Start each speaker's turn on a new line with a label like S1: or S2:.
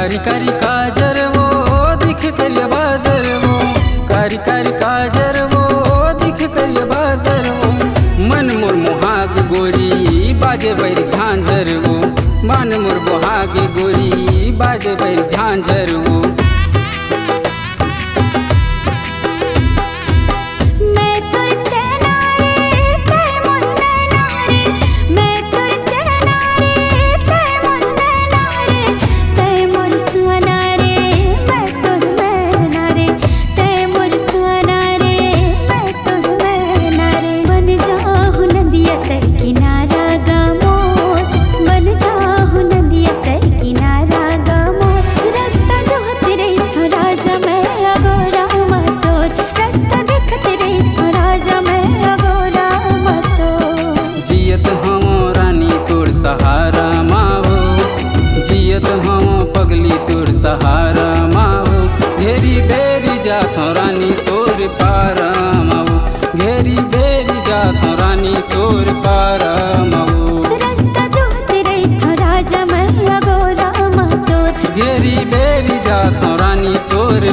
S1: कारी कारी काजर वो दिख करिया बादर वो, कारी कारी काजर वो दिख करिया बादर वो। मन मोर मोहाग गोरी बाजे बैर झांझर वो, मन मोर मोहाग गोरी बाजे बैर झांझर वो। सहारा मावो जियत हम पगली तोर सहारा मावो, घेरी बेरी जाथो रानी तोर पारा मावो, घेरी बेरी जाथो रानी तोर पारा मावो।
S2: रास्ता जोहते रही था राजा मैं अगोरा मातोर,
S1: घेरी बेरी जाथो रानी तोर